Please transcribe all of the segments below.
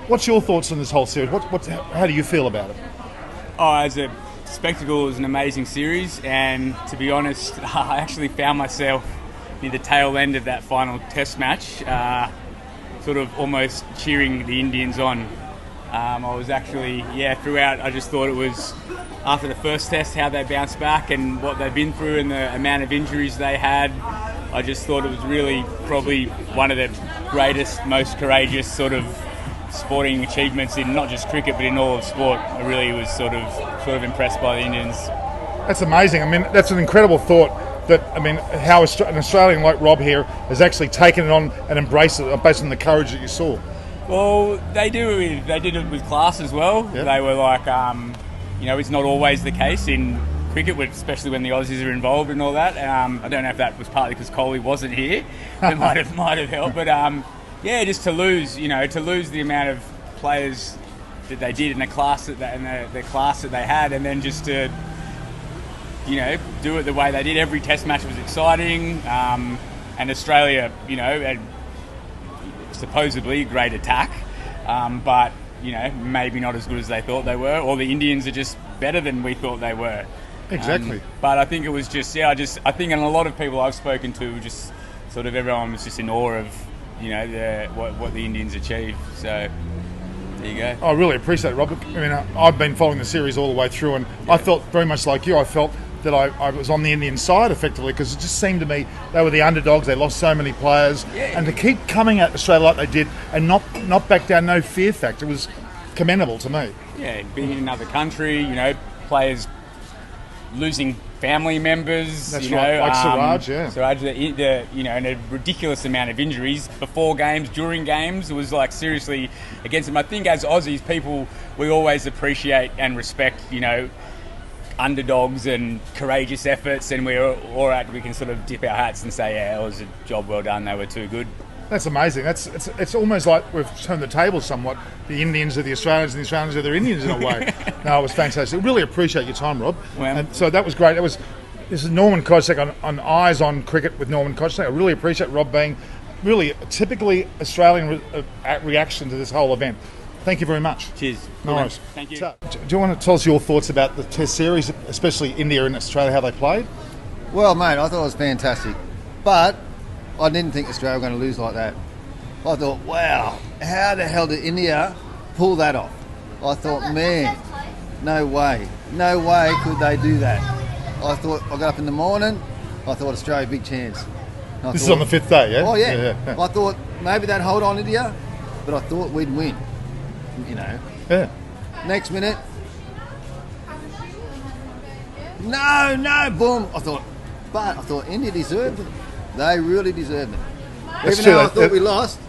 What's your thoughts on this whole series? How do you feel about it? Oh, as a spectacle, it was an amazing series, and to be honest, I actually found myself near the tail end of that final test match, sort of almost cheering the Indians on. I was actually, throughout, I just thought it was, after the first test, how they bounced back and what they've been through and the amount of injuries they had. I just thought it was really probably one of the greatest, most courageous sort of sporting achievements in not just cricket but in all of sport. I really was sort of impressed by the Indians. That's amazing. I mean, that's an incredible thought. How an Australian like Rob here has actually taken it on and embraced it based on the courage that you saw. Well, they did it with class as well. Yep. They were like, it's not always the case in cricket, especially when the Aussies are involved and all that. I don't know if that was partly because Kohli wasn't here. It might have helped, but just to lose the amount of players that they did in the class the class that they had, and then just to do it the way they did. Every test match was exciting, and Australia, had supposedly a great attack, but maybe not as good as they thought they were, or the Indians are just better than we thought they were. Exactly. But I think it was just, I think, and a lot of people I've spoken to, just sort of everyone was just in awe of, what the Indians achieved. So there you go. I really appreciate it, Robert. I mean, I've been following the series all the way through, and I felt very much like you. I felt that I was on the Indian side effectively, because it just seemed to me they were the underdogs. They lost so many players, and to keep coming at Australia like they did and not back down, no fear factor, was commendable to me. Yeah, being in another country, players losing family members. That's right, like Siraj, Siraj, and a ridiculous amount of injuries before games, during games. It was like seriously against them. I think as Aussies, we always appreciate and respect, underdogs and courageous efforts, and we're all right. We can sort of dip our hats and say, it was a job well done. They were too good. That's amazing. It's almost like we've turned the table somewhat. The Indians are the Australians, and the Australians are the Indians in a way. No, it was fantastic. Really appreciate your time, Rob. Well, and so that was great. This is Norman Kostek on Eyes on Cricket with Norman Kostek. I really appreciate Rob being really a typically Australian reaction to this whole event. Thank you very much. Cheers. No worries. Thank you. So, do you want to tell us your thoughts about the Test series, especially India and Australia, how they played? Well, mate, I thought it was fantastic, but I didn't think Australia were going to lose like that. I thought, wow, how the hell did India pull that off? I thought, man, no way could they do that. I got up in the morning, I thought Australia, big chance. This is on the fifth day, yeah? Oh, yeah. I thought maybe they'd hold on India, but I thought we'd win, Yeah. Next minute, no, boom. I thought India deserved it. They really deserved it. Even though I thought we lost,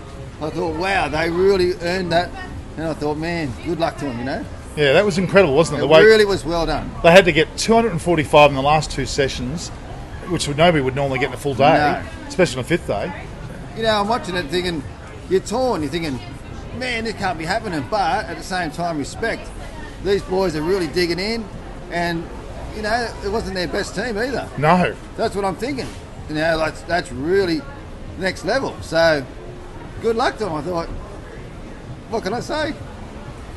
I thought, wow, they really earned that. And I thought, man, good luck to them, Yeah, that was incredible, wasn't it? It really was well done. They had to get 245 in the last two sessions, which nobody would normally get in a full day, especially on the fifth day. I'm watching it thinking, you're torn. You're thinking, man, this can't be happening. But at the same time, respect. These boys are really digging in, and it wasn't their best team either. No. That's what I'm thinking. That's really next level. So, good luck to them. I thought, what can I say?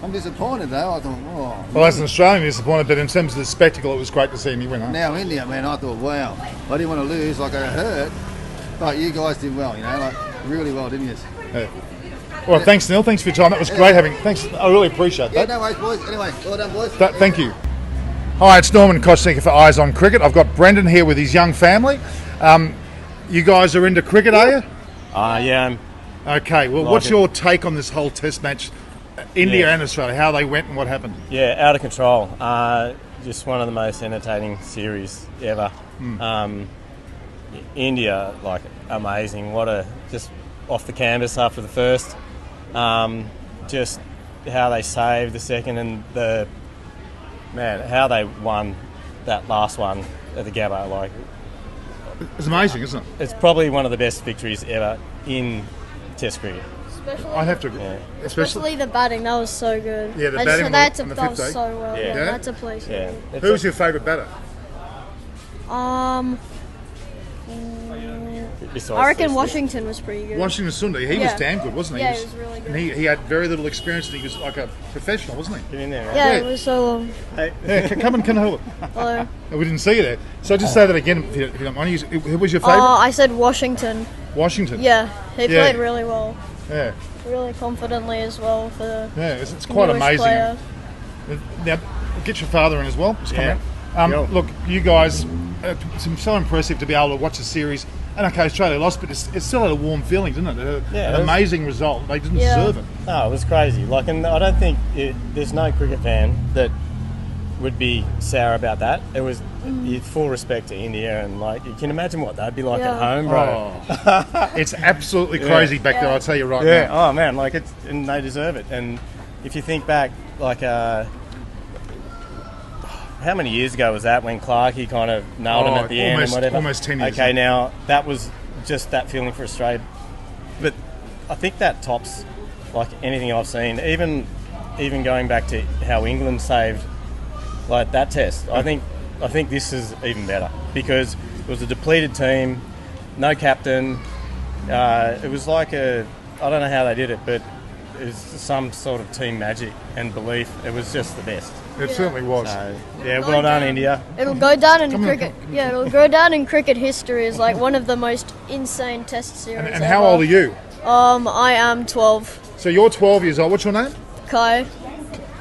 I'm disappointed though. I thought, oh. Well, as an Australian, disappointed, but in terms of the spectacle, it was great to see India win. Huh? Now India, man, I thought, wow. I didn't want to lose like I heard, but you guys did well. Really well, didn't you? Yeah. Well, thanks, Neil. Thanks for your time. That was great having. Thanks. I really appreciate that. Yeah, no worries, boys. Anyway, well done, boys. Thank you. Hi, it's Norman Kostek for Eyes on Cricket. I've got Brendan here with his young family. You guys are into cricket, are you? Yeah. Okay. Well, what's your take on this whole Test match, India and Australia? How they went and what happened? Yeah, out of control. Just one of the most entertaining series ever. India, amazing. Just off the canvas after the first. Just how they saved the second, and how they won that last one at the Gabba. It's amazing, isn't it? It's probably one of the best victories ever in Test cricket. I have to agree. Yeah. Especially the batting, that was so good. Yeah, the batting on the that fifth was day. so well. Yeah. Yeah, that's a place. Yeah. Who was your favourite batter? besides I reckon Test. Washington was pretty good. Washington Sundar, he was Yeah. damn good, wasn't he? Yeah, he was really good. And he had very little experience, and he was like a professional, wasn't he? Get in there, man. Yeah, Yeah. it was so long. Yeah, come and hold it. Hello. We didn't see you there. So just say that again, if you don't mind. Who was your favourite? I said Washington. Washington. Yeah, he Yeah. played really well. Yeah. Really confidently as well for the Yeah, it's quite newest amazing. player. Now, get your father in as well. Just come Yeah. out. Yo. Look, you guys, it's so impressive to be able to watch a series. And okay, Australia lost, but it still had a warm feeling, didn't it? Yeah, An it was- amazing result. They didn't Yeah. deserve it. No, it was crazy. Like, and I don't think there's no cricket fan that would be sour about that. It was full respect to India, and like you can imagine what they'd be like Yeah. at home, bro. Oh. It's absolutely crazy back there, I'll tell you right Yeah. now. Oh man, like and they deserve it. And if you think back, like how many years ago was that when Clarkey kind of nailed him at the end and whatever? Almost 10 years. Okay, now that was just that feeling for Australia, but I think that tops like anything I've seen. Even going back to how England saved like that test, I think this is even better because it was a depleted team, no captain. It was like I don't know how they did it, but it was some sort of team magic and belief. It was just the best. It certainly was. Yeah, well done, India. It'll go down in Come here, cricket. Yeah, it'll go down in cricket history as like one of the most insane test series. And how old are you? I am 12. So you're 12 years old. What's your name? Kai.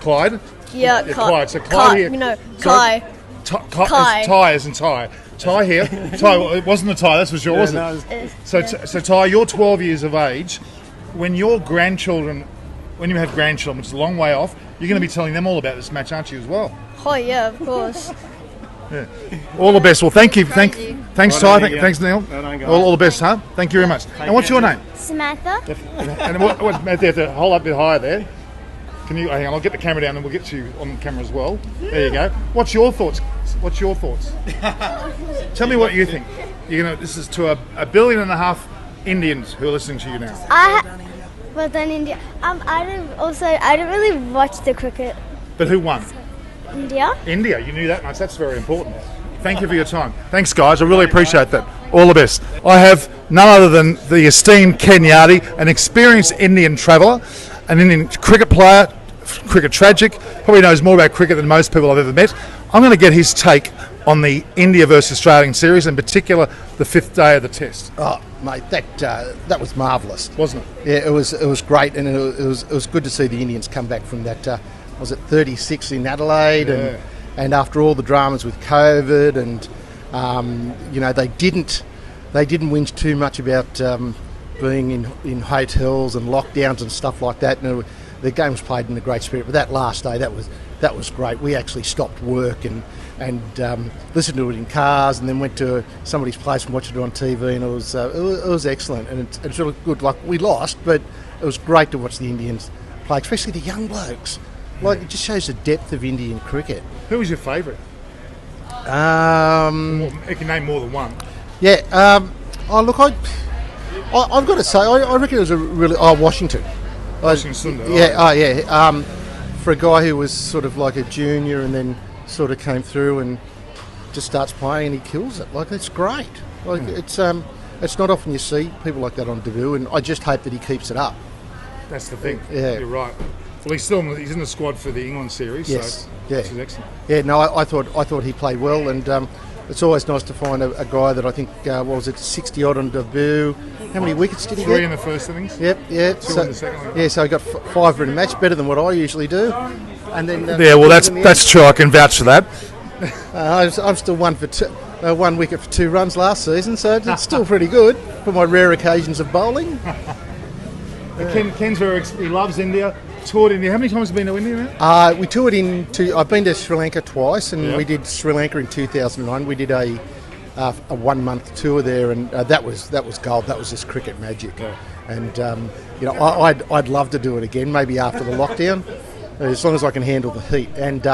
Clyde? Yeah, Yeah, Kai. Clyde. So Clyde here. You know, Sorry? Kai. Ty. Ty isn't Ty. Ty here. Ty, well, it wasn't the Ty, that's for sure, was it? So Ty, you're 12 years of age. When your grandchildren, when you have grandchildren, which is a long way off, you're going to be telling them all about this match, aren't you, as well? Oh yeah, of course. All the best. Well, thank you. Thanks, Well Ty. done, India. Thanks, Neil. Well done, guys. All the best, huh? Thank you very much. And what's your name? Samantha. And hold up a bit higher there. Can you hang on? I'll get the camera down, and we'll get you on camera as well. There you go. What's your thoughts? Tell me what you think. This is to a 1.5 billion Indians who are listening to you now. Well done, India. I don't really watch the cricket. But who won? India. India. You knew that much. That's very important. Thank you for your time. Thanks, guys. I really appreciate that. All the best. I have none other than the esteemed Ken Yardy, an experienced Indian traveller, an Indian cricket player, cricket tragic, probably knows more about cricket than most people I've ever met. I'm going to get his take on the India versus Australian series, in particular the 5th day of the test. Oh, mate, that was marvellous, Wasn't it? Yeah, it was great, and it was good to see the Indians come back from that. Was it 36 in Adelaide, Yeah. and after all the dramas with COVID, and they didn't whinge too much about being in hotels and lockdowns and stuff like that. And the game was played in a great spirit. But that last day, that was great. We actually stopped work and listened to it in cars, and then went to somebody's place and watched it on TV, and it was excellent. And it's really good. Like, we lost, but it was great to watch the Indians play, especially the young blokes. Like, it just shows the depth of Indian cricket. Who was your favourite? You can name more than one. Yeah. Look, I've got to say, I reckon it was a really Washington. Washington Sundar. Yeah. For a guy who was sort of like a junior and then sort of came through and just starts playing and he kills it. Like, it's great. Like, it's not often you see people like that on debut, and I just hope that he keeps it up. That's the thing. Yeah. You're right. Well, he's in the squad for the England series. Yes. So Yeah. this is excellent. Yeah. No, I thought he played well, and it's always nice to find a guy that I think 60 odd on debut. How many wickets did he 3 get? in the first innings. Yep. Yeah. Two in the second. Yeah. So he got 5 in a match, better than what I usually do. And then Yeah, well, that's true. I can vouch for that. I'm still 1 wicket for 2 runs last season, so it's still pretty good for my rare occasions of bowling. Ken's he loves India. Toured India. How many times have you been to India now? We toured I've been to Sri Lanka twice, and Yeah. we did Sri Lanka in 2009. We did a 1-month tour there, and that was gold. That was just cricket magic. Yeah. And I'd love to do it again, maybe after the lockdown, as long as I can handle the heat. And